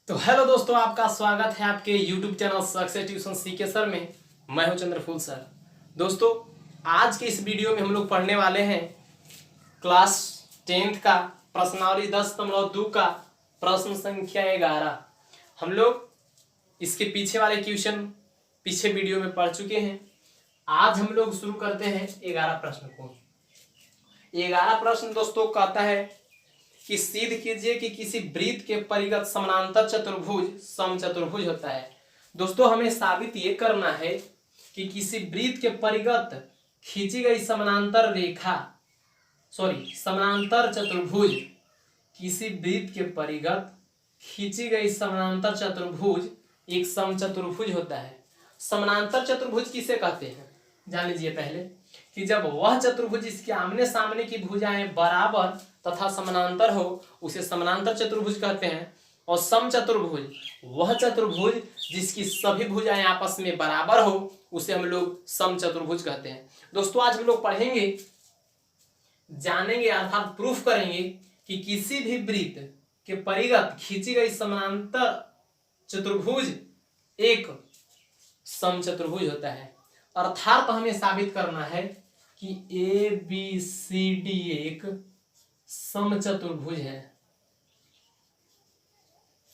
तो हेलो दोस्तों, आपका स्वागत है आपके YouTube channel success tuition CK sir में। मैं हूं चंद्रफूल सर। दोस्तों, आज के इस वीडियो में हम लोग पढ़ने वाले हैं क्लास 10th का प्रश्नावली 10.2 का प्रश्न संख्या 11। हम लोग इसके पीछे वाले क्वेश्चन पीछे वीडियो में पढ़ चुके हैं। आज हम लोग शुरू करते हैं 11 प्रश्न को। 11 प्रश्न दोस्तों कहता है कि सिद्ध कीजिए कि किसी वृत्त के परिगत समानांतर चतुर्भुज समचतुर्भुज होता है। दोस्तों, हमें साबित ये करना है कि किसी वृत्त के परिगत खींची गई समानांतर चतुर्भुज, किसी वृत्त के परिगत खींची गई समानांतर चतुर्भुज एक समचतुर्भुज होता है। समानांतर चतुर्भुज किसे कहते हैं जान लीजिए पहले, कि जब वह चतुर्भुज जिसके आमने सामने की भुजाएं बराबर तथा समानांतर हो उसे समानांतर चतुर्भुज कहते हैं। और समचतुर्भुज वह चतुर्भुज जिसकी सभी भुजाएं आपस में बराबर हो उसे हम लोग समचतुर्भुज कहते हैं। दोस्तों, आज हम लोग पढ़ेंगे, जानेंगे अर्थात प्रूफ करेंगे कि किसी भी वृत्त के परिगत खींची गई समानांतर चतुर्भुज एक समचतुर्भुज होता है। अर्थात हमें साबित करना है कि ए बी सी डी एक समचतुर्भुज है,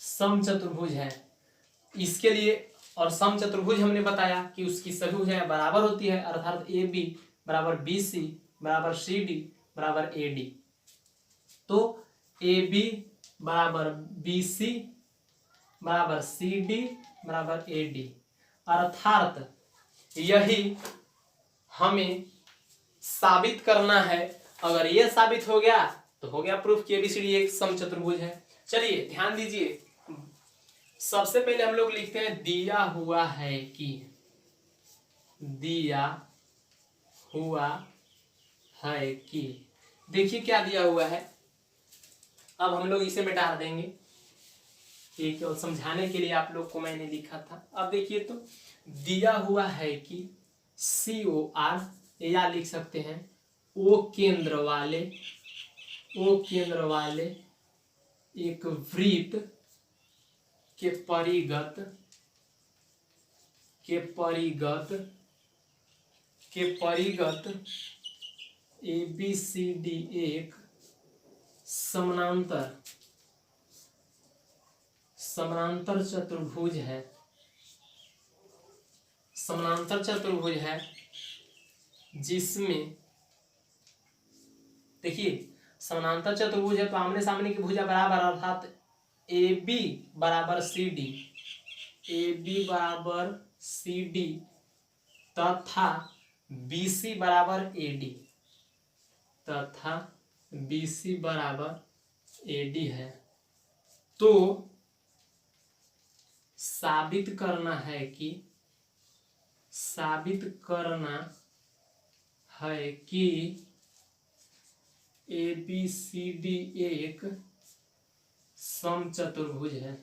समचतुर्भुज है। इसके लिए और समचतुर्भुज हमने बताया कि उसकी सभी भुजाएं बराबर होती है, अर्थात ए बी बराबर बी सी बराबर सी डी बराबर ए डी। तो ए बी बराबर बी सी बराबर सी डी बराबर ए डी, अर्थात यही हमें साबित करना है। अगर यह साबित हो गया तो हो गया प्रूफ कि एबीसीडी एक समचतुर्भुज है। चलिए ध्यान दीजिए, सबसे पहले हम लोग लिखते हैं दिया हुआ है कि, दिया हुआ है कि। देखिए क्या दिया हुआ है। अब हम लोग इसे मिटा देंगे, एक समझाने के लिए आप लोग को मैंने लिखा था। अब देखिए तो दिया हुआ है कि COR, या लिख सकते हैं ओ केंद्र वाले एक वृत्त के परिगत ABCD एक समानांतर चतुर्भुज है। समानांतर चतुर्भुज है जिसमें, देखिए समानांतर चतुर्भुज है तो आमने सामने की भुजा बराबर, अर्थात AB बराबर CD, AB बराबर CD तथा BC बराबर AD, तथा BC बराबर AD है। तो साबित करना है कि ABCD एक समचतुर्भुज है,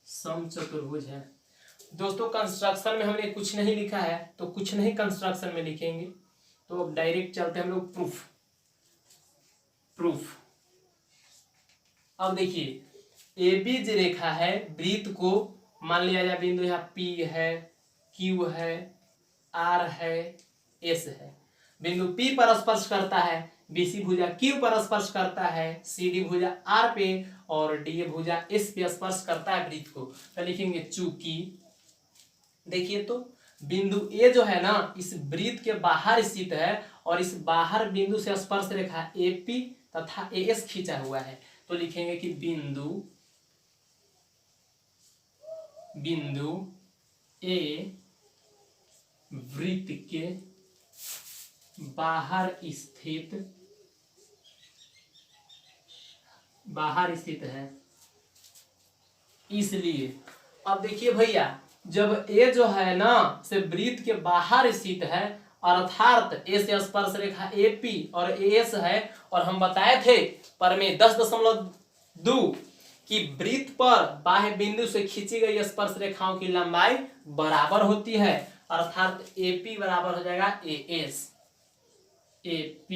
समचतुर्भुज है। दोस्तों, कंस्ट्रक्शन में हमने कुछ नहीं लिखा है तो कुछ नहीं कंस्ट्रक्शन में लिखेंगे। तो अब डायरेक्ट चलते हैं हम लोग प्रूफ। अब देखिए, एबीज रेखा है, वृत्त को मान लिया जाए बिंदु यहाँ P है, Q है, R है, S है। बिंदु P पर स्पर्श करता है, BC भुजा Q पर स्पर्श करता है, CD भुजा R पे और D भुजा S पे स्पर्श करता है वृत्त को। तो लिखेंगे चूंकि, देखिए तो बिंदु A जो है ना इस वृत्त के बाहर स्थित है और इस बाहर बिंदु से स्पर्श रेखा AP तथा AS खींचा हुआ है। तो लिखेंगे कि बिंदु A वृत्त के बाहर स्थित है। इसलिए अब देखिए भैया, जब A जो है ना से वृत्त के बाहर स्थित है, अर्थात A से स्पर्श रेखा AP और AS है, और हम बताए थे प्रमेय 10.2 कि वृत्त पर बाह्य बिंदु से खींची गई स्पर्श रेखाओं की लंबाई बराबर होती है, अर्थात AP बराबर हो जाएगा AS, AP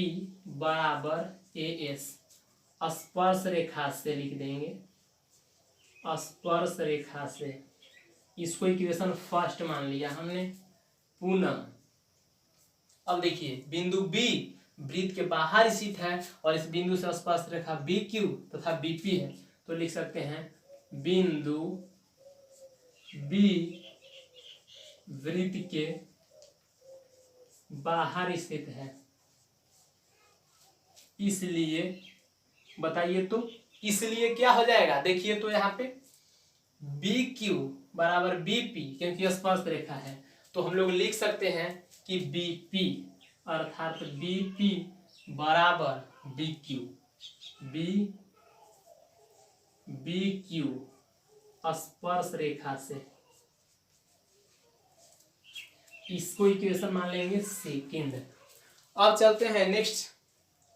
बराबर AS। स्पर्श रेखा से लिख देंगे, स्पर्श रेखा से। इसको इक्वेशन फर्स्ट मान लिया हमने। पुनः अब देखिए बिंदु बी वृत्त के बाहर स्थित है और इस बिंदु से स्पर्श रेखा बी क्यू तथा बीपी है, तो लिख सकते हैं बिंदु बी वृत्त के बाहर स्थित है। इसलिए बताइए तो इसलिए क्या हो जाएगा, देखिए तो यहाँ पे बी क्यू बराबर बीपी, क्योंकि स्पर्श रेखा है तो हम लोग लिख सकते हैं कि बीपी अर्थात बीपी बराबर बी क्यू, बी क्यू स्पर्श रेखा से। इसको इक्वेशन मान लेंगे सेकंड। अब चलते हैं नेक्स्ट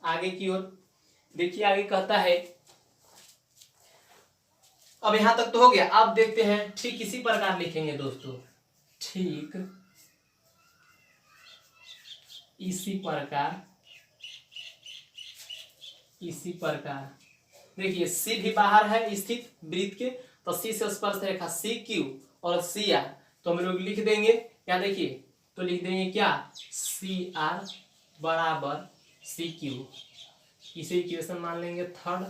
आगे की ओर। देखिए आगे कहता है, अब यहां तक तो हो गया। अब देखते हैं ठीक इसी प्रकार लिखेंगे दोस्तों, ठीक इसी प्रकार देखिए सी भी बाहर है स्थित वृत्त के, तो सी से स्पर्श रेखा सी क्यू और सी आर, तो हम लोग लिख देंगे क्या, देखिए तो लिख देंगे क्या, सी आर बराबर सी क्यू। इसे इक्वेशन मान लेंगे थर्ड।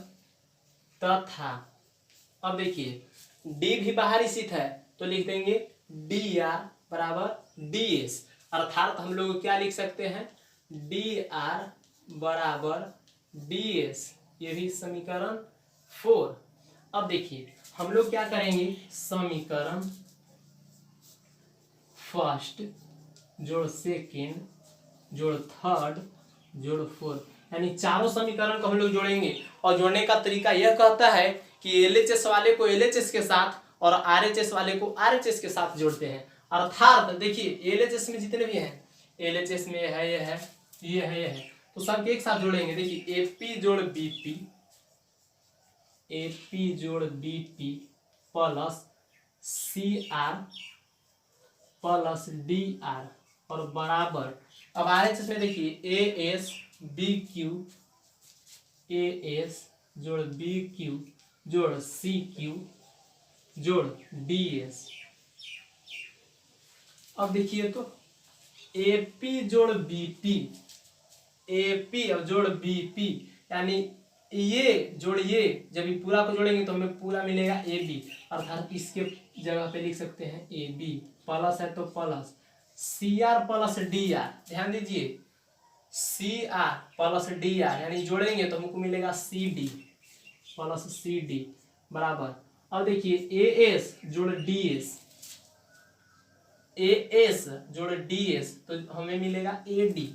तथा अब देखिए डी भी बाहर स्थित है तो लिख देंगे डी आर बराबर डी एस, अर्थात हम लोग क्या लिख सकते हैं, डी आर बराबर डी एस। ये भी समीकरण 4। अब देखिए हम लोग क्या करेंगे, समीकरण फर्स्ट जोड़ सेकेंड जोड़ थर्ड जोड़ फोर्थ, यानी चारों समीकरण को हम लोग जोड़ेंगे। और जोड़ने का तरीका यह कहता है कि एलएचएस वाले को एलएचएस के साथ और आरएचएस वाले को आरएचएस के साथ जोड़ते हैं। अर्थात देखिए एलएचएस में जितने भी हैं, एलएचएस में है, ये है, ये है, ये है, तो सब एक साथ जोड़ेंगे। देखिए एपी जोड़ बीपी, एपी जोड़ BP plus C R plus D R और बराबर, अब आरएचएस में देखिए A S B Q, A S जोड़ बी क्यू जोड़ सी क्यू जोड़ डी एस। अब देखिए तो एपी जोड़ बीपी, एपी और जोड़ बीपी, यानी ये जोड़ ये, जब ये पूरा को जोड़ेंगे तो हमें पूरा मिलेगा ए बी, अर्थात इसके जगह पे लिख सकते हैं ए बी, प्लस है तो plus C R plus D R. ध्यान दीजिए C R plus D R, यानी जोड़ेंगे तो हमको मिलेगा C D plus C D बराबर। अब देखिए ए एस जोड़ डी एस, ए एस जोड़ डी एस, तो हमें मिलेगा ए डी,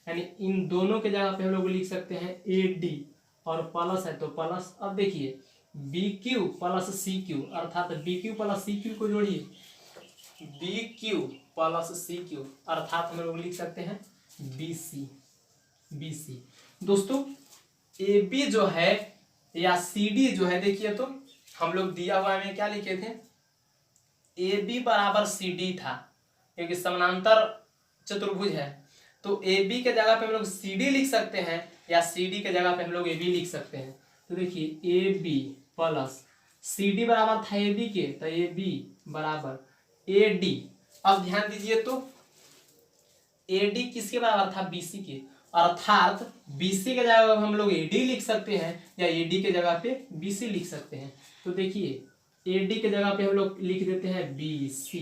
यानी इन दोनों के जगह पे हम लोग लिख सकते हैं ए डी और प्लस है तो प्लस। अब देखिए B Q plus C Q, अर्थात B Q plus C Q को जोड़िए, B Q plus C Q, अर्थात हम लोग लिख सकते हैं बी सी, बी सी। दोस्तों ए बी जो है या सी डी जो है, देखिए तो हम लोग दिया हुआ में क्या लिखे थे, ए बी बराबर सी डी था, क्योंकि समानांतर चतुर्भुज है, तो ए बी के जगह पे हम लोग सी डी लिख सकते हैं या सी डी के जगह पे हम लोग ए बी लिख सकते हैं। तो देखिए A B plus C D बराबर था ए बी के, तो ए बी बराबर ए डी। अब ध्यान दीजिए तो ए डी किसके बराबर था, बी सी के, अर्थात बी सी के जगह पे हम लोग ए डी लिख सकते हैं या ए डी के जगह पे बी सी लिख सकते हैं। तो देखिए ए डी के जगह पे हम लोग लिख देते हैं बी सी,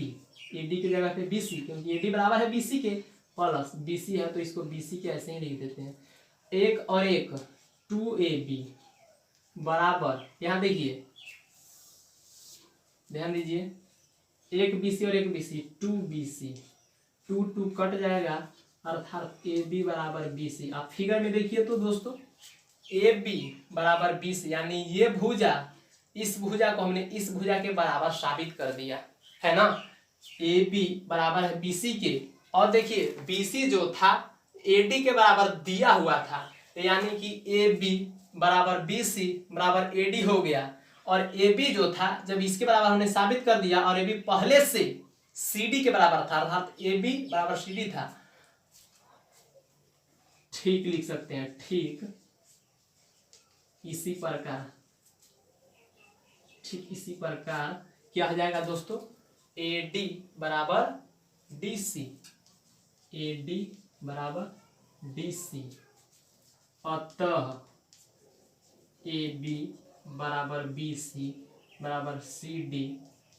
ए डी के जगह पे बी सी, क्योंकि ए डी बराबर है बी सी के, प्लस बी सी है तो इसको बी सी के ऐसे ही लिख देते हैं। एक और एक 2ab बराबर, यहाँ देखिए ध्यान दीजिए, एक BC और एक BC 2BC, 2 कट जाएगा, अर्थात AB बराबर BC। आप फिगर में देखिए तो दोस्तों AB बराबर BC, यानी ये भुजा, इस भुजा को हमने इस भुजा के बराबर साबित कर दिया है ना। AB बराबर है BC के, और देखिए BC जो था AD के बराबर दिया हुआ था, यानी कि AB बराबर BC बराबर AD हो गया, और AB जो था जब इसके बराबर हमने साबित कर दिया और AB पहले से CD के बराबर था, अर्थात AB बराबर CD था। ठीक लिख सकते हैं, ठीक इसी प्रकार, ठीक इसी प्रकार क्या हो जाएगा दोस्तों, AD बराबर DC, AD बराबर DC, अतः AB बराबर BC बराबर CD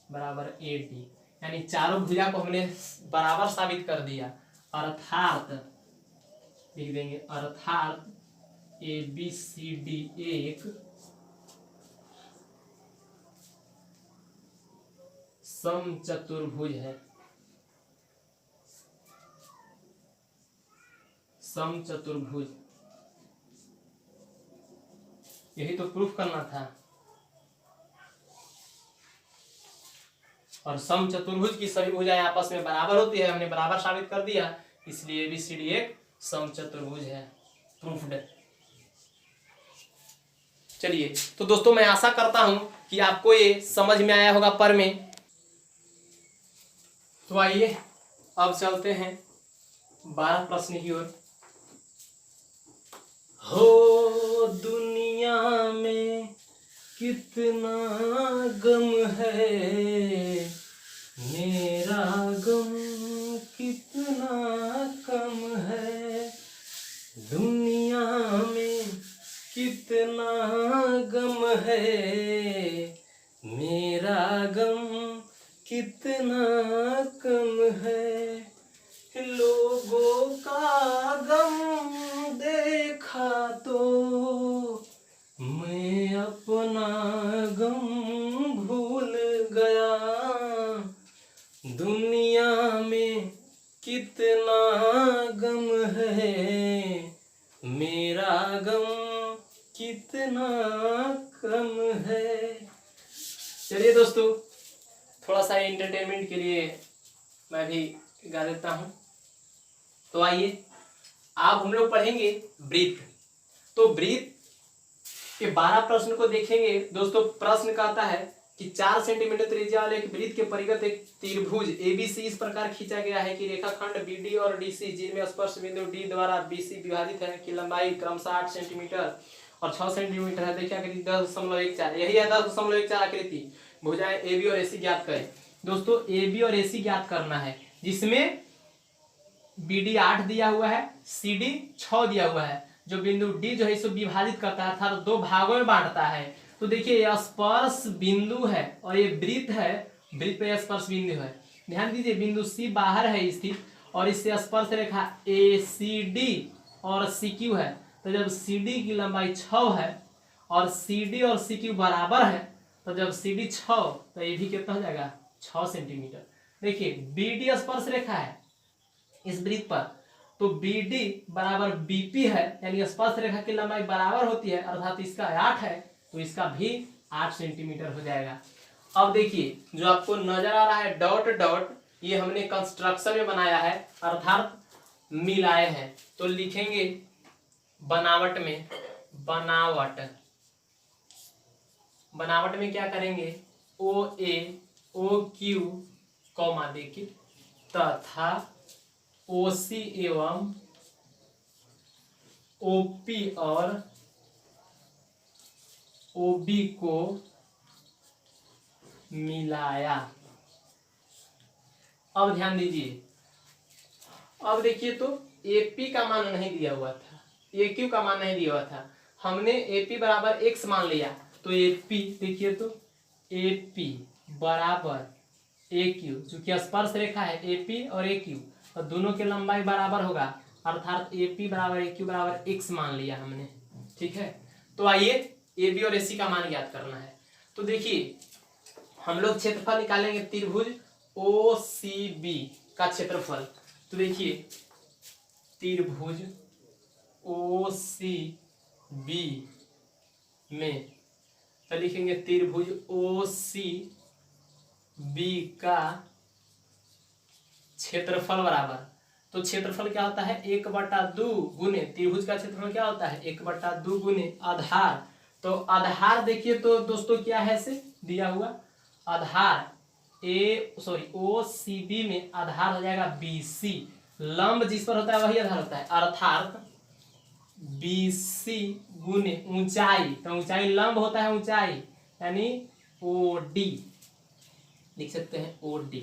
बराबर AD, यानी चारों भुजा को हमने बराबर साबित कर दिया। अर्थात लिख देंगे, अर्थात ABCD एक समचतुर्भुज है, समचतुर्भुज। यही तो प्रूफ करना था। और समचतुर्भुज की सभी भुजाएं आपस में बराबर होती है, हमने बराबर साबित कर दिया, इसलिए ABCD एक समचतुर्भुज है, प्रूफ्ड। चलिए तो दोस्तों मैं आशा करता हूं कि आपको ये समझ में आया होगा पर में। तो आइए अब चलते हैं 12 प्रश्न की ओर। हो दुनिया में कितना गम है, मेरा गम कितना कम है। दुनिया में कितना गम है, मेरा गम कितना कम है। लोगों का गम देखा तो मैं अपना गम भूल गया। दुनिया में कितना गम है, मेरा गम कितना कम है। चलिए दोस्तों थोड़ा सा एंटरटेनमेंट के लिए मैं भी गा देता हूँ। तो आइए अब हम लोग पढ़ेंगे वृत्त। तो वृत्त के 12 प्रश्न को देखेंगे दोस्तों। प्रश्न कहता है कि 4 सेंटीमीटर त्रिज्या वाले एक वृत्त के परिगत एक त्रिभुज ABC इस प्रकार खींचा गया है कि रेखाखंड BD और DC जिनमें स्पर्श बिंदु D द्वारा BC विभाजित है की लंबाई क्रमशः 8 सेंटीमीटर और 6 सेंटीमीटर है। देखिए आकृति 10.14, यही है 10.14 आकृति। भुजाएं AB और AC ज्ञात करें। दोस्तों AB और AC ज्ञात करना है, जिसमें BD 8 दिया हुआ है, CD 6 दिया हुआ है। जो बिंदु D जो है इसको विभाजित करता है अर्थात 2 भागों में बांटता है। तो देखिए यह स्पर्श बिंदु है और ये वृत्त है, वृत्त पे स्पर्श बिंदु है। ध्यान दीजिए बिंदु C बाहर है स्थित और इससे स्पर्श रेखा ACD और CQ है। तो जब CD की लंबाई 6 है और CD और CQ बराबर है, तो जब CD 6 तो ये भी कितना हो जाएगा 6 सेंटीमीटर। देखिए BD स्पर्श रेखा है इस वृत्त पर, तो BD बराबर BP है, यानी स्पर्श रेखा की लंबाई बराबर होती है, अर्थात इसका 8 है तो इसका भी 8 सेंटीमीटर हो जाएगा। अब देखिए जो आपको नजर आ रहा है डॉट डॉट, ये हमने कंस्ट्रक्शन में बनाया है अर्थात मिलाए हैं। तो लिखेंगे बनावट में, बनावट, बनावट में क्या करेंगे OA OQ कॉमा देखिए तथा OC एवं OP और OB को मिलाया। अब ध्यान दीजिए, अब देखिए तो AP का मान नहीं दिया हुआ था, AQ का मान नहीं दिया हुआ था, हमने AP बराबर x मान लिया। तो AP देखिए तो AP बराबर AQ, चूंकि स्पर्श रेखा है AP और AQ और दोनों की लंबाई बराबर होगा, अर्थात AP बराबर AQ बराबर x मान लिया हमने। ठीक है, तो आइए AB और AC का मान ज्ञात करना है। तो देखिए हम लोग क्षेत्रफल निकालेंगे त्रिभुज OCB का क्षेत्रफल। तो देखिए त्रिभुज OCB में तो लिखेंगे त्रिभुज OCB का क्षेत्रफल बराबर, तो क्षेत्रफल क्या होता है 1/2 गुने, त्रिभुज का क्षेत्रफल क्या होता है 1/2 गुने आधार। तो आधार देखिए तो दोस्तों क्या है से दिया हुआ आधार OCB में आधार हो जाएगा BC, लंब जिस पर होता है वही आधार होता है, अर्थात BC गुने ऊंचाई, तो ऊंचाई लंब होता है ऊंचाई, यानी OD लिख सकते हैं OD।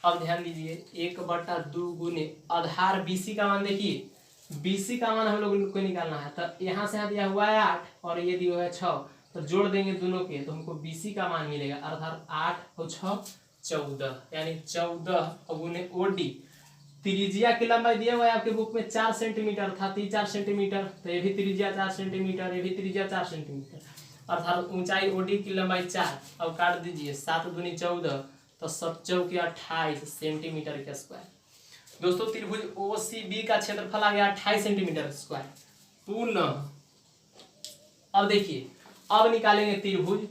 अब ध्यान दीजिए 1/2 गुने आधार BC का मान देखिए, BC का मान हम लोग को निकालना है, तो यहाँ से दिया हुआ है 8 और ये दिया हुआ है 6, तो जोड़ देंगे दोनों के तो हमको BC का मान मिलेगा, अर्थात 8 और 6 14, यानी 14 गुने OD। त्रिज्या की लंबाई दिया हुआ है आपके बुक में 4 सेंटीमीटर, अर्थात 4 सेंटीमीटर, तो ये भी त्रिज्या 4 सेंटीमीटर, ये भी त्रिज्या 4 सेंटीमीटर, अर्थात ऊंचाई OD की लंबाई 4। अब काट दीजिए 7 दूनी 14, तो 7 चौके 28 सेंटीमीटर के स्क्वायर। दोस्तों त्रिभुज OCB का क्षेत्रफल आ गया 28 सेंटीमीटर स्क्वायर। पुनः अब देखिए, अब निकालेंगे त्रिभुज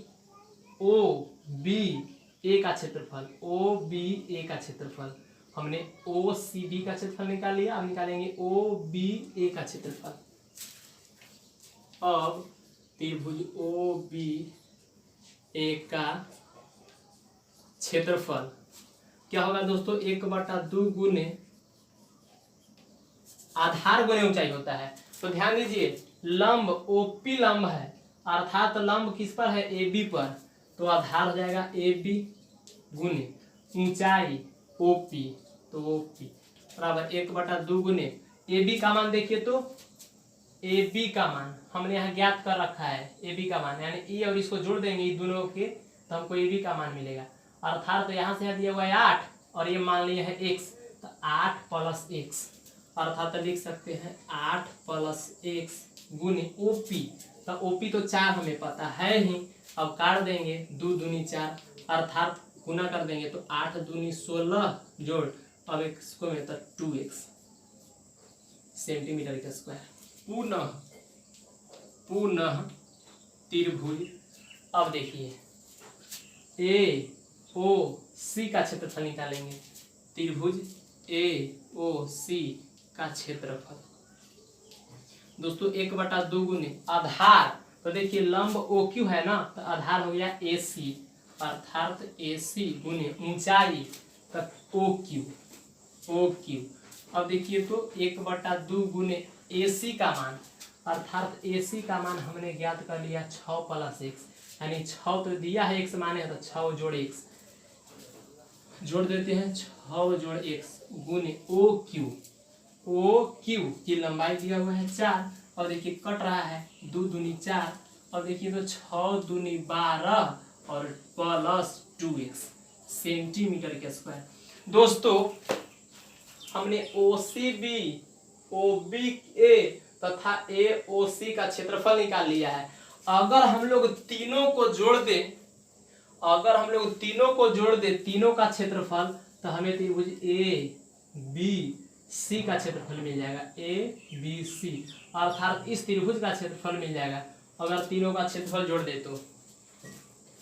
OBA का क्षेत्रफल। OBA का क्षेत्रफल हमने OCB का क्षेत्रफल निकाल लिया, अब निकालेंगे OBA का क्षेत्रफल। अब त्रिभुज OBA का क्षेत्रफल क्या होगा दोस्तों, 1/2 गुने आधार गुने ऊंचाई होता है। तो ध्यान दीजिए लंब OP लंब है, अर्थात लंब किस पर है, AB पर, तो आधार हो जाएगा AB गुने ऊंचाई OP, तो OP बराबर 1/2 गुने AB का मान देखिए, तो AB का मान हमने यहाँ ज्ञात कर रखा है, AB का मान यानी E और इसको जोड़ देंगे दोनों के, तो हमको AB का मान मिलेगा, अर्थात तो यहाँ से दिया हुआ है 8 और ये मान लिया है x, तो 8 + x, अर्थात लिख सकते हैं 8 + x गुने OP, तो OP तो 4 हमें पता है ही, अब काट देंगे 2 दूनी 4, अर्थात गुना कर देंगे तो 8 दूनी 16 जोड़, अब इसको में तो 2x सेंटीमीटर का स्क्वायर। पुनः त्रिभुज, अब देखिए AOC का क्षेत्रफल निकालेंगे। त्रिभुज AOC का क्षेत्रफल दोस्तों 1/2 गुने आधार, तो देखिए लंब OQ है ना, तो आधार हो गया AC, अर्थात AC गुने ऊंचाई तक OQ। अब देखिए तो 1/2 गुने AC का मान, अर्थात AC का मान हमने ज्ञात कर लिया 6 + x, यानी 6 तो दिया है x माने, तो 6 जोड़ x जोड़ देते हैं, 6 जोड़ x गुने OQ की लंबाई दिया हुआ है 4, और देखिए कट रहा है 2 दूनी 4, और देखिए तो 6 दूनी 12 और +2x सेंटीमीटर के स्क्वायर। दोस्तों हमने OCB, OBA तथा AOC का क्षेत्रफल निकाल लिया है। अगर हम लोग तीनों को जोड़ दें, तीनों का क्षेत्रफल, तो हमें त्रिभुज ABC का क्षेत्रफल मिल जाएगा, ABC, अर्थात इस त्रिभुज का क्षेत्रफल मिल जाएगा अगर तीनों का क्षेत्रफल जोड़ दे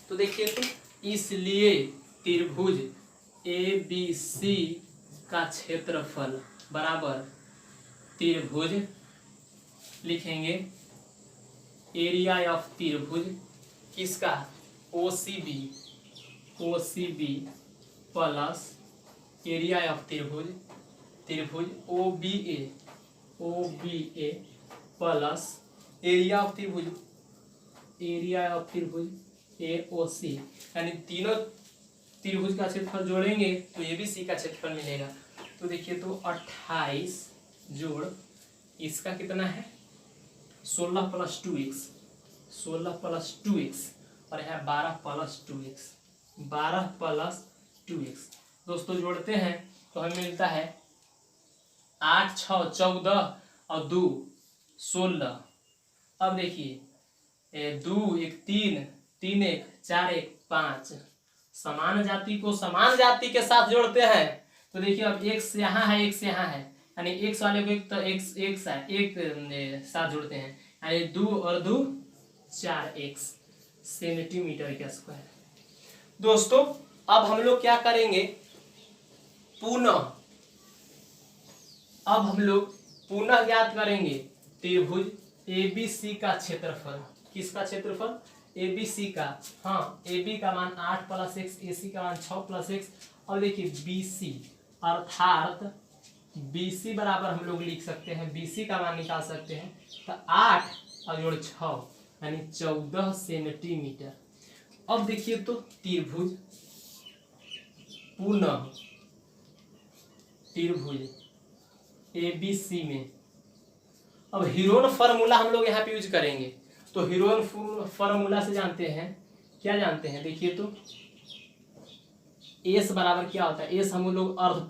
तो देखिए, तो इसलिए त्रिभुज ABC का क्षेत्रफल बराबर त्रिभुज लिखेंगे एरिया ऑफ त्रिभुज किसका, OCB प्लस एरिया ऑफ त्रिभुज OBA प्लस एरिया ऑफ त्रिभुज AOC, यानी तीनों त्रिभुज का क्षेत्रफल जोड़ेंगे तो ABC का क्षेत्रफल मिलेगा। तो देखिए तो 28 जोड़ इसका कितना है 16 + 2x और यहाँ 12 + 2x। दोस्तों जोड़ते हैं तो हमें मिलता है 8 6 14 और 2 16। अब देखिए 2 1 3 3 1 4 1 5, समान जाति को समान जाति के साथ जोड़ते हैं तो देखिए अब x यहाँ है x यहाँ है, यानी x वाले को एक तो x है एक साथ जोड़ते हैं, यानी 2 और 2 4x सेंटीमीटर के स्क्वायर। दोस्तों अब हम लोग क्या करेंगे, पुनः ज्ञात करेंगे त्रिभुज ABC का क्षेत्रफल। किसका क्षेत्रफल, ABC का। हाँ AB का मान 8 + x, AC का मान 6 + x, और देखिए BC अर्थात BC बराबर हम लोग लिख सकते हैं, BC का मान निकाल सकते हैं। तो 8 और जोड़ 6 यानी 14 सेंटीमीटर। अब देखिए तो त्रिभुज, पुनः त्रिभुज ABC में अब हीरोन फार्मूला हम लोग यहाँ पे यूज करेंगे। तो हीरोन फार्मूला से जानते हैं, क्या जानते हैं, देखिए तो एस बराबर क्या होता है, एस हम लोग अर्ध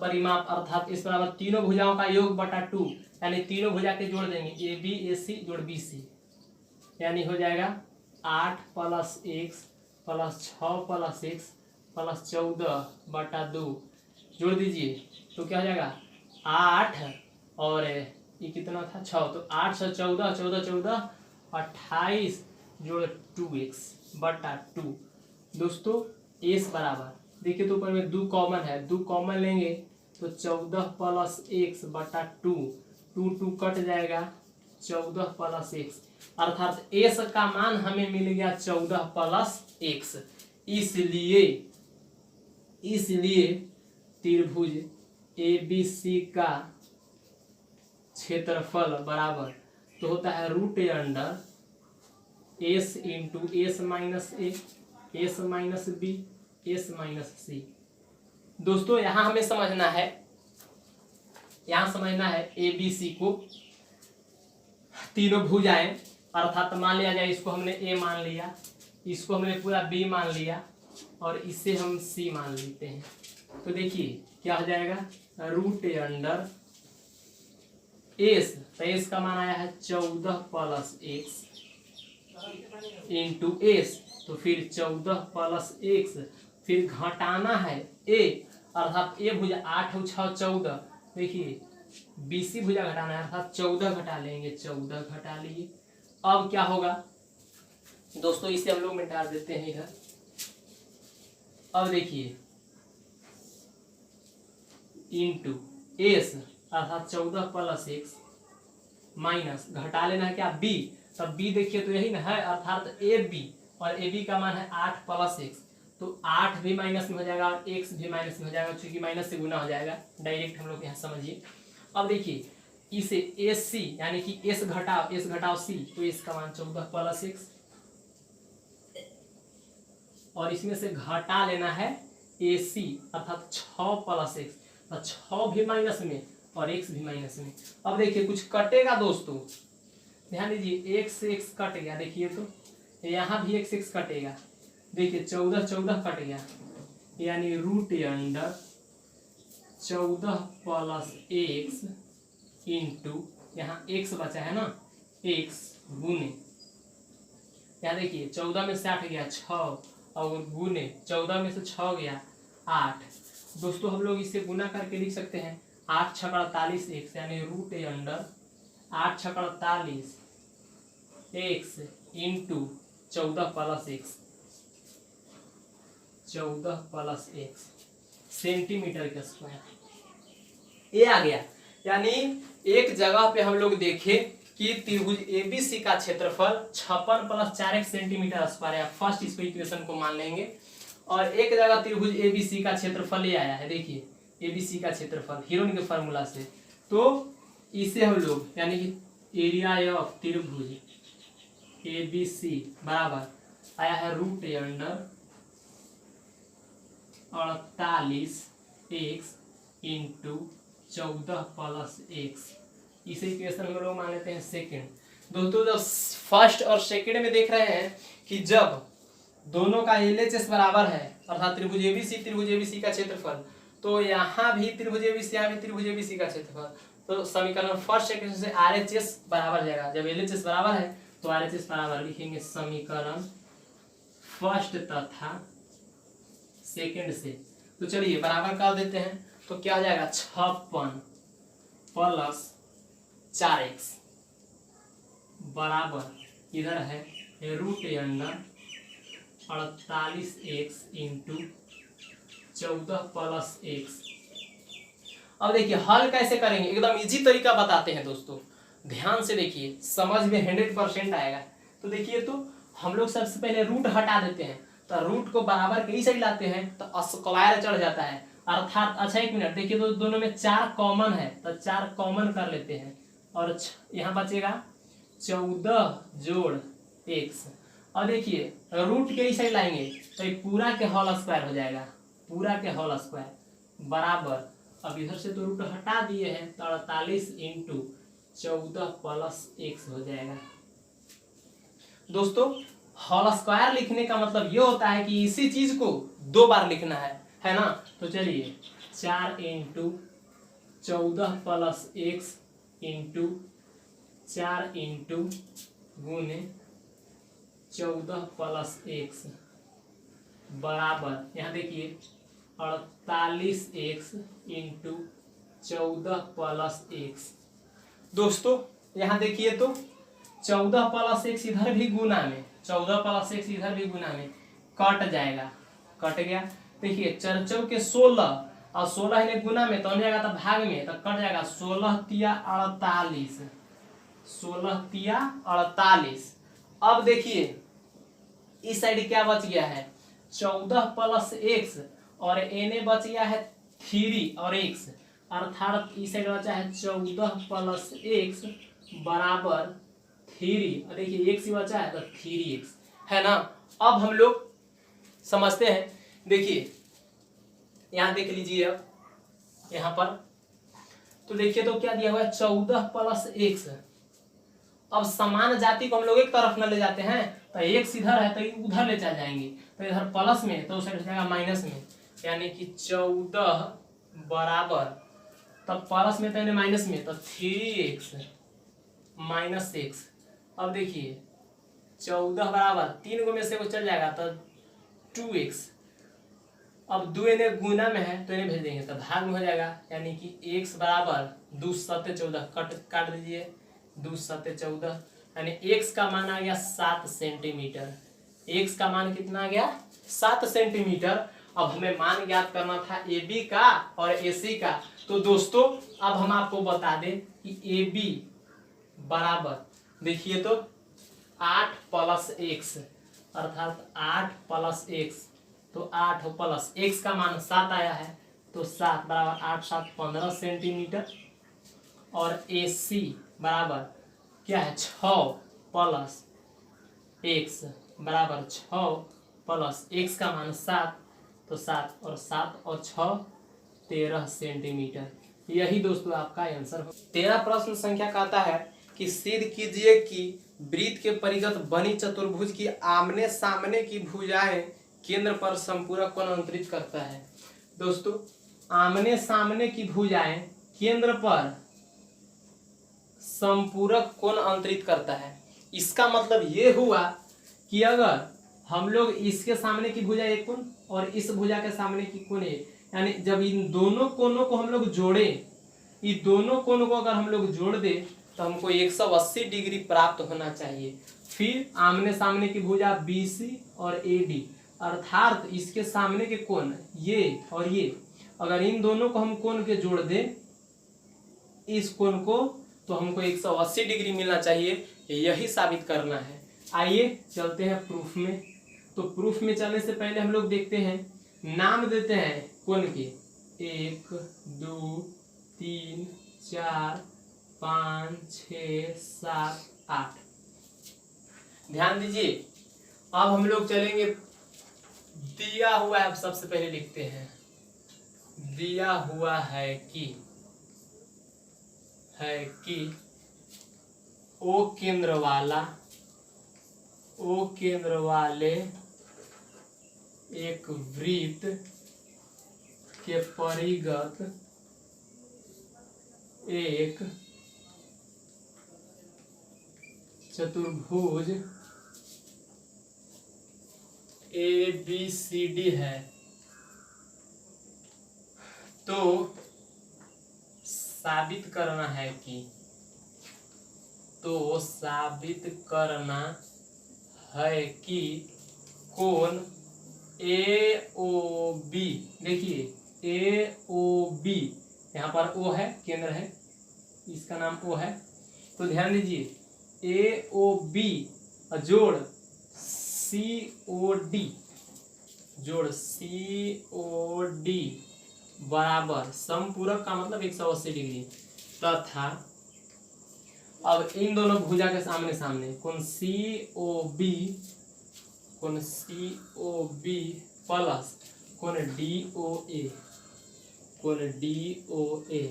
परिमाप अर्थात इस बराबर तीनों भुजाओं का योग बटा 2, यानी तीनों भुजा के जोड़ देंगे, AB AC जोड़ BC, यानी हो जाएगा 8 + x + 6 + x + 14 बटा 2, जोड़ दीजिए तो क्या हो जाएगा 8 और ये कितना था 6, तो 8 से 14 14 14 28 जोड़ 2x बटा 2। दोस्तों एस बराबर देखिए तो ऊपर में 2 कॉमन है, 2 कॉमन लेंगे तो 14 + x बटा 2, 2 कट जाएगा 14 + x, अर्थात एस का मान हमें मिल गया 14 + x। इसलिए त्रिभुज ABC का क्षेत्रफल बराबर तो होता है √(s × s - a s - b s - c। दोस्तों यहाँ हमें समझना है, ABC को तीनों भुजाएं, अर्थात मान लिया जाए इसको हमने A मान लिया, इसको हमने पूरा B मान लिया और इसे हम C मान लेते हैं। तो देखिए क्या हो जाएगा √(s), तो s का मान आया है 14 + x इंटू s, तो फिर 14 + x, फिर घटाना है a, अर्थात a भुजा 8 और 6 14, देखिए BC भुजा घटाना है अर्थात 14 घटा लेंगे, 14 घटा लिए। अब क्या होगा दोस्तों, इसे हम लोग मिटा देते हैं इधर। अब देखिए इंटू s अर्थात 14 + x माइनस घटा लेना है क्या b, तब b देखिए तो यही ना है, अर्थात AB, और AB का मान है 8 + x, तो 8 भी माइनस में हो जाएगा और x भी माइनस में हो जाएगा, क्योंकि माइनस से गुना हो जाएगा डायरेक्ट, हम लोग यहाँ समझिए। अब देखिए इसे AC यानी कि s घटाओ c, तो s का मान 14 + x, और इसमें से घटा लेना है AC अर्थात 6 + x, तो 6 भी माइनस में और x भी माइनस में। अब देखिए कुछ कटेगा दोस्तों, ध्यान दीजिए x से x कट गया, देखिए तो यहाँ भी x कटेगा, देखिए 14 14 कट गया, यानी √(14 + x इंटू यहाँ x बचा है ना, x गुने, यहाँ देखिए 14 में से 8 गया 6 और गुने 14 में से 6 गया 8। दोस्तों हम लोग इसे गुना करके लिख सकते हैं, 8 × 6 = 48 x, यानी √(8 × 48 x into 14 + x, 14 + x centimetre के स्क्वायर। ये आ गया, यानी एक जगह पे हम लोग देखें कि त्रिभुज ABC का क्षेत्रफल 56 + 4x सेंटीमीटर स्क्वायर है, फर्स्ट इसको इक्वेशन को मान लेंगे। और एक जगह त्रिभुज ABC का क्षेत्रफल ये आया है, देखिए ABC का क्षेत्रफल हीरोन के फार्मूला से, तो इसे हम लोग यानी कि एरिया ऑफ त्रिभुज ABC बराबर आया है √48x इंटू 14 + x, इसे इक्वेशन हम लोग मान लेते हैं सेकेंड। दोस्तों जब फर्स्ट और सेकेंड में देख रहे हैं कि जब दोनों का LHS बराबर है, अर्थात त्रिभुज ABC का क्षेत्रफल, तो यहाँ भी त्रिभुज ABC, यहाँ भी त्रिभुज ABC का क्षेत्रफल, तो समीकरण फर्स्ट सेकेंड से RHS बराबर जाएगा। जब LHS बराबर है तो RHS बराबर लिखेंगे समीकरण फर्स्ट तथा सेकेंड से। तो चलिए बराबर कर देते हैं, तो क्या हो जाएगा 56 + 4x बराबर इधर है √48x इंटू 14 + x। अब देखिए हल कैसे करेंगे, एकदम इजी तरीका बताते हैं दोस्तों, ध्यान से देखिए, समझ में 100% आएगा। तो देखिए तो हम लोग सबसे पहले रूट हटा देते हैं, तो रूट को बराबर के ही साइड लाते हैं तो स्क्वायर चढ़ जाता है, अर्थात अच्छा एक मिनट देखिए, तो दोनों में 4 कॉमन है तो 4 कॉमन कर लेते हैं और यहाँ बचेगा 14 जोड़ x। और देखिए रूट के इस साइड लाएंगे तो ये पूरा के होल स्क्वायर हो जाएगा, पूरा के होल स्क्वायर बराबर, अब इधर से तो रूट हटा दिए हैं तो 48 इंटू 14 प्लस x हो जाएगा। दोस्तों होल स्क्वायर लिखने का मतलब ये होता है कि इसी चीज को 2 बार लिखना है ना। तो चलिए 4 into 14 plus x into 4 into गुने 14 प्लस x बराबर, यहाँ देखिए 48x इंटू 14 प्लस x। दोस्तों यहाँ देखिए तो 14 प्लस x इधर भी गुना में, 14 प्लस x इधर भी गुना में कट जाएगा, कट गया। देखिए 4 चौके 16 और 16 इन्हें गुना में तो हो जाएगा तो भाग में तो कट जाएगा, 16 तिया 48, 16 तिया 48। अब देखिए इस साइड क्या बच गया है 14 प्लस x और एने बच गया है 3 और x, अर्थात इस साइड बचा है 14 प्लस x बराबर 3 और देखिए x ही बचा है तो 3x है ना। अब हम लोग समझते हैं, देखिए यहाँ देख लीजिए, अब यहाँ पर तो देखिए तो क्या दिया हुआ है 14 प्लस x। अब समान जाति को हम लोग एक तरफ न ले जाते हैं तो x इधर है तो उधर ले चल जाएंगे, तो इधर प्लस में तो उस साइड जाएगा माइनस में, यानी कि 14 बराबर तब प्लस में तो माइनस में तो 3x माइनस x। अब देखिए 14 बराबर 3 को में से वो चल जाएगा तो 2x। अब 2 इन्हें गुना में है तो इन्हें भेज देंगे तो भाग में हो जाएगा, यानी कि x बराबर 2 7 14 काट दीजिए, 2 7 14 यानी x का मान आ गया 7 सेंटीमीटर। x का मान कितना आ गया 7 सेंटीमीटर। अब हमें मान ज्ञात करना था AB का और AC का। तो दोस्तों अब हम आपको बता दें कि AB बराबर देखिए तो 8 प्लस x, अर्थात 8 प्लस x, तो 8 प्लस x का मान 7 आया है तो 7 बराबर 8 7 15 सेंटीमीटर। और AC बराबर क्या है 6 प्लस x बराबर 6 प्लस x का मान 7, तो 7 और 7 और 6 13 सेंटीमीटर। यही दोस्तों आपका आंसर हो। 13 प्रश्न संख्या कहता है कि सिद्ध कीजिए कि वृत्त के परिगत बनी चतुर्भुज की आमने सामने की भुजाएं केंद्र पर संपूरक कोण अंतरित करता है। दोस्तों आमने सामने की भुजाएं केंद्र पर संपूरक कोण अंतरित करता है, इसका मतलब ये हुआ कि अगर हम लोग इसके सामने की भुजा एक कोण और इस भुजा के सामने की कोण एक, यानी जब इन दोनों कोणों को हम लोग जोड़े, इन दोनों कोणों को अगर हम लोग जोड़ दे तो हमको 180 डिग्री प्राप्त होना चाहिए। फिर आमने सामने की भुजा BC और AD, अर्थात इसके सामने के कोण ये और ये, अगर इन दोनों को हम कोण के जोड़ दें इस कोण को तो हमको 180 डिग्री मिलना चाहिए, यही साबित करना है। आइए चलते हैं प्रूफ में। तो प्रूफ में चलने से पहले हम लोग देखते हैं, नाम देते हैं कोण के 1 2 3 4 5 6 7 8। ध्यान दीजिए, अब हम लोग चलेंगे दिया हुआ है। सबसे पहले लिखते हैं दिया हुआ है कि ओ केंद्र वाले एक वृत्त के परिगत एक चतुर्भुज ABCD है। तो साबित करना है कि कोण AOB, देखिए AOB यहाँ पर O है, केंद्र है, इसका नाम O है, तो ध्यान दीजिए AOB जोड़ COD बराबर समपूरक का मतलब 180 डिग्री तथा अब इन दोनों भुजा के सामने सामने कोण सी ओ बी प्लस कोण डी ओ ए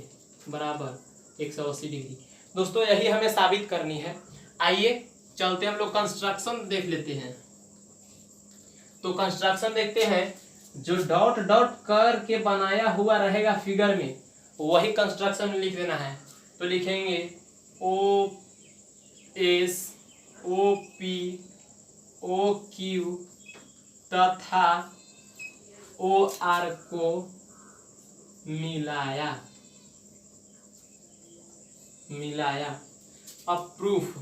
बराबर 180 डिग्री। दोस्तों यही हमें साबित करनी है। आइए चलते हम लोग कंस्ट्रक्शन देख लेते हैं। तो कंस्ट्रक्शन देखते हैं, जो डॉट डॉट कर के बनाया हुआ रहेगा फिगर में वही कंस्ट्रक्शन में लिख देना है। तो लिखेंगे O S O P O Q तथा ओ आर को मिलाया। अब प्रूफ,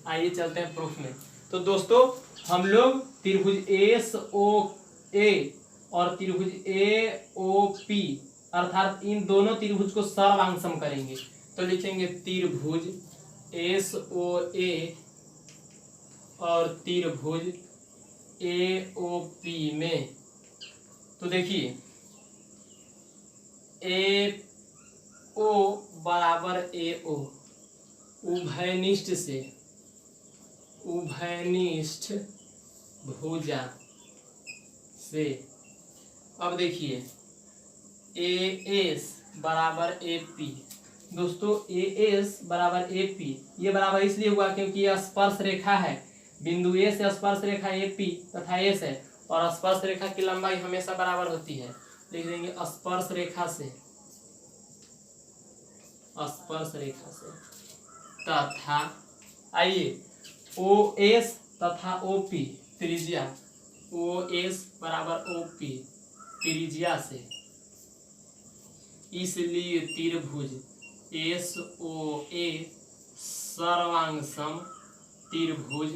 आइए चलते हैं प्रूफ में। तो दोस्तों हम लोग त्रिभुज एस ओ ए और त्रिभुज ए ओ पी अर्थात इन दोनों त्रिभुज को सर्वांगसम करेंगे। तो लिखेंगे त्रिभुज एस ओ ए और त्रिभुज ए ओ पी में। तो देखिए ए ओ बराबर ए ओ उभयनिष्ठ भुजा से। अब देखिए ए एस बराबर ए पी। दोस्तों ए एस बराबर ए पी ये बराबर इसलिए हुआ क्योंकि यह स्पर्श रेखा है, बिंदु ए से स्पर्श रेखा ए पी तथा एस है और स्पर्श रेखा की लंबाई हमेशा बराबर होती है। लिख देंगे स्पर्श रेखा से तथा आइए ओ एस तथा ओ पी त्रिज्या, ओ एस बराबर ओ पी त्रिज्या से, इसलिए त्रिभुज एस ओ ए सर्वांगसम त्रिभुज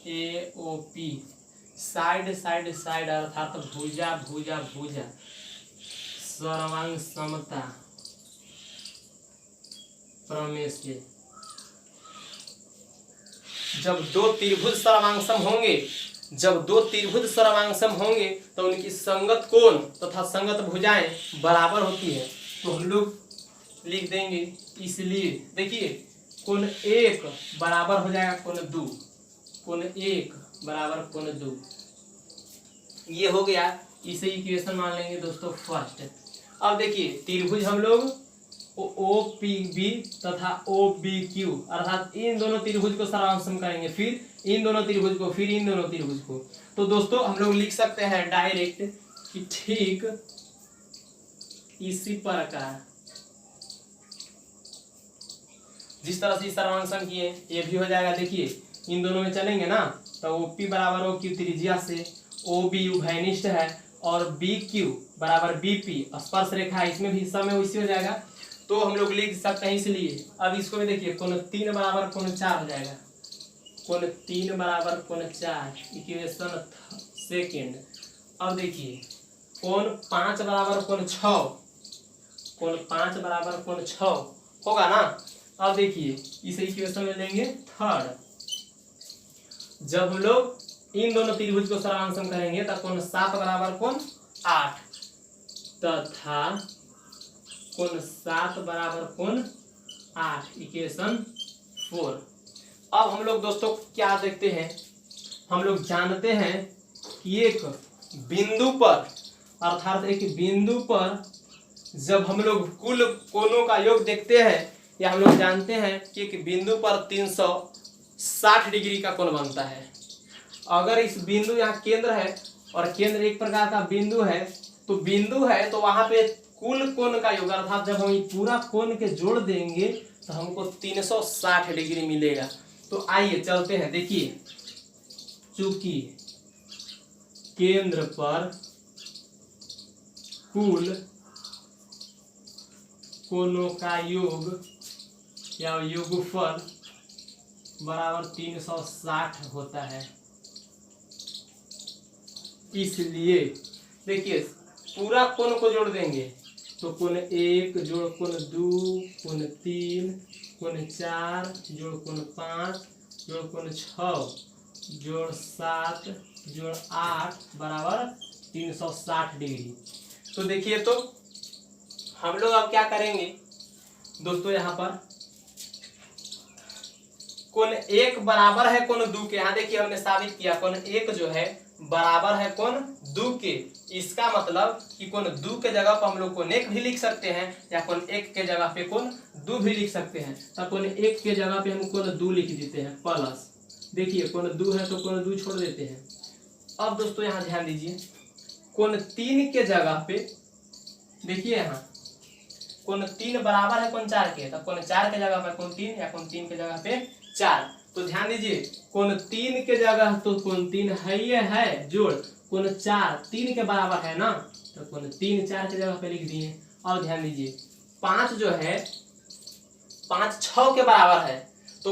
A O P side side side अर्थात भुजा भुजा भुजा सर्वांग समता प्रमेय से। जब दो त्रिभुज सर्वांगसम होंगे तो उनकी संगत कोण तथा संगत भुजाएं बराबर होती है। तो हम लोग लिख देंगे, इसलिए देखिए कोण एक बराबर हो जाएगा कोण दो, कोण एक बराबर कोण दो। ये हो गया, इसे इक्वेशन मान लेंगे दोस्तों फर्स्ट। अब देखिए त्रिभुज हम लोग ओ पी बी तथा ओ बी क्यू अर्थात इन दोनों त्रिभुज को सर्वांगसम करेंगे, फिर इन दोनों त्रिभुज को, फिर इन दोनों त्रिभुज को। तो दोस्तों हम लोग लिख सकते हैं डायरेक्ट कि ठीक इसी प्रकार जिस तरह से सर्वांगसम किए ये भी हो जाएगा। देखिए इन दोनों में चलेंगे ना, तो ओ पी बराबर ओ क्यू त्रिज्या से, ओ बी उभयनिष्ठ है और बी क्यू बराबर बी पी स्पर्श रेखा है, इसमें भी सब में वैसे हो जाएगा। तो हम लोग लिख सकते हैं इसलिए। अब इसको भी देखिए कोण 3 बराबर कोण 4 हो जाएगा, कोण 3 बराबर कोण 4 इक्वेशन सेकेंड। अब देखिए कोण 5 बराबर कोण 6, कोण 5 बराबर कोण 6 होगा ना। अब देखिए इसे इक्वेशन में लेंगे थर्ड। जब हम लोग इन दोनों त्रिभुज को सर्वांगसम करेंगे तब कोण 7 बराबर कोण 8 तथा कोण 7 बराबर कोण 8 इक्वेशन 4। अब हम लोग दोस्तों क्या देखते हैं, हम लोग जानते हैं कि एक बिंदु पर अर्थात एक बिंदु पर जब हम लोग कुल कोणों का योग देखते हैं या हम लोग जानते हैं कि एक बिंदु पर 360 डिग्री का कोण बनता है। अगर इस बिंदु यहाँ केंद्र है और केंद्र एक प्रकार का बिंदु है, तो बिंदु है तो वहां पे कुल कोण का योग अर्थात जब हम पूरा कोण के जोड़ देंगे तो हमको 360 डिग्री मिलेगा। तो आइए चलते हैं। देखिए चूंकि केंद्र पर कुल कोणों का योग या योगफल बराबर 360 होता है, इसलिए देखिए पूरा कोण को जोड़ देंगे तो कोण 1 जोड़ कोण 2 कोण 3 कोण 4 जोड़ कोण 5 जोड़ कोण 6 जोड़ 7 जोड़ 8 बराबर 360 डिग्री। तो देखिए, तो हम लोग अब क्या करेंगे दोस्तों, यहाँ पर कोण एक बराबर है कोण दो के। यहाँ देखिए हमने साबित किया कोण एक जो है बराबर है कोण दो के। इसका मतलब कि कोण दो के जगह पर हम लोग कोण एक भी लिख सकते हैं या कोण एक के जगह पे कोण दो भी लिख सकते हैं। तो कोण एक के जगह पे हम कोण दो लिख देते हैं प्लस, देखिए कोण दो है तो कोण दो छोड़ देते हैं। अब दोस्तों यहाँ ध्यान दीजिए, कोण तीन के जगह पे देखिए, यहाँ कोण तीन बराबर है कोण चार के, तो कोण चार के जगह पे कोण तीन या कोण तीन के जगह पे चार। तो ध्यान दीजिए, कोण तीन के जगह तो कोण तीन है ये है जोड़, कोण चार तीन के बराबर है ना, तो कोण तीन चार के जगह पे लिख दिए। और ध्यान दीजिए, पांच जो है पांच छह के बराबर है, तो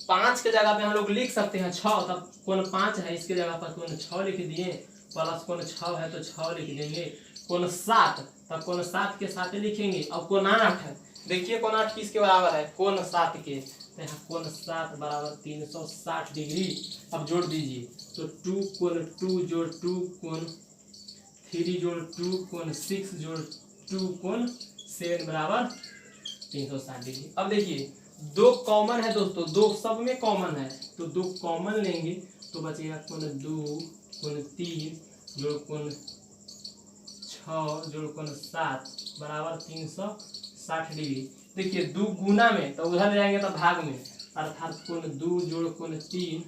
पांच के जगह पे हम लोग लिख सकते हैं छह, तब कोण पांच है इसके जगह पर कोण छह लिख दिए, प्लस कोण छह है तो छह लिख देंगे। कोण सात, तब कोण सात के साथ लिखेंगे। और कोण आठ, देखिए कोण आठ किसके बराबर है, कोण सात के, तो यहाँ कोण सात बराबर 360 डिग्री। अब जोड़ दीजिए, तो 2 कोण 2 जोड़ 2 कोण 3 जोड़ 2 कोण 6 जोड़ 2 कोण 7 बराबर 360 डिग्री। अब देखिए दो कॉमन है दोस्तों, दो सब में कॉमन है, तो दो कॉमन लेंगे तो बचेगा कोण 2 कोण 3 जोड़ कोण 6 जोड़ कोण 7 बराबर 360 डिग्री। देखिए दो गुना में तो उधर जाएंगे तो भाग में, अर्थात कोण 2 जोड़ कोण 3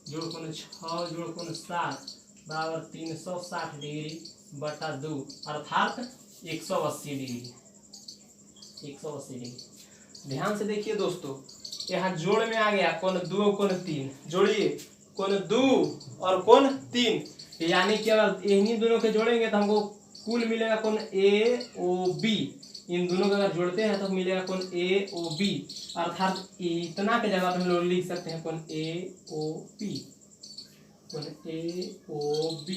जोड़ कोण 6 जोड़ कोण 7 बराबर 360 डिग्री बटा 2, अर्थात 180 डिग्री। 180 डिग्री। ध्यान से देखिए दोस्तों, यहाँ जोड़ में आ गया कोण 2 कोण 3, जोड़िए कोण 2 और कोण 3, यानी कि अगर इन्हीं दोनों के जोड़ेंगे तो हमको कुल मिलेगा कोण AOB। इन दोनों को अगर जोड़ते हैं तो मिलेगा कोण AOB, अर्थात इतना के जगह पे हम लोग लिख सकते हैं कोण AOB, कोण AOB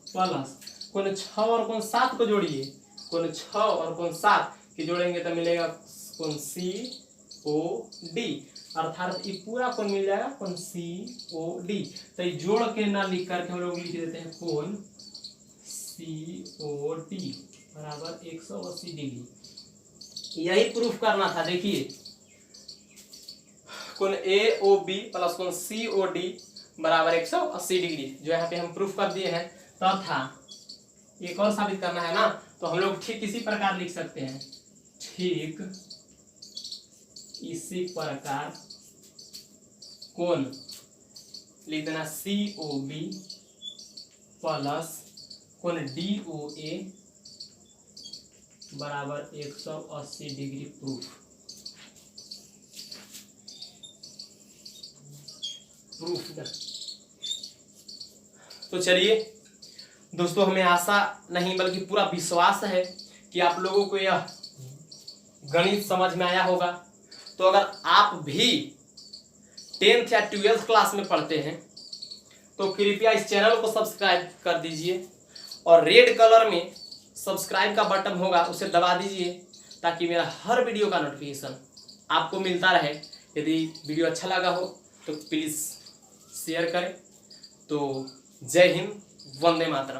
प्लस कोण 6 और कोण 7 को जोड़िए, कोण 6 और कोण 7 के जोड़ेंगे तो मिलेगा कोण COD, अर्थात ये पूरा कोण मिल जाएगा कोण COD। तो ये जोड़ के ना लिख करके हम लोग लिख देते हैं कोण COD बराबर 180 डिग्री। यही प्रूफ करना था। देखिए कोण AOB प्लस कोण COD बराबर 180 डिग्री, जो यहाँ पे हम प्रूफ कर दिए हैं। तथा एक और साबित करना है ना, तो हम लोग ठीक इसी प्रकार लिख सकते हैं, ठीक इसी प्रकार कोण लिख देना COB प्लस कोण DOA बराबर 180 डिग्री प्रूफ। तो चलिए दोस्तों, हमें आशा नहीं बल्कि पूरा विश्वास है कि आप लोगों को यह गणित समझ में आया होगा। तो अगर आप भी 10th या 12th क्लास में पढ़ते हैं तो कृपया इस चैनल को सब्सक्राइब कर दीजिए और रेड कलर में सब्सक्राइब का बटन होगा उसे दबा दीजिए, ताकि मेरा हर वीडियो का नोटिफिकेशन आपको मिलता रहे। यदि वीडियो अच्छा लगा हो तो प्लीज़ शेयर करें। तो जय हिंद, वंदे मातरम।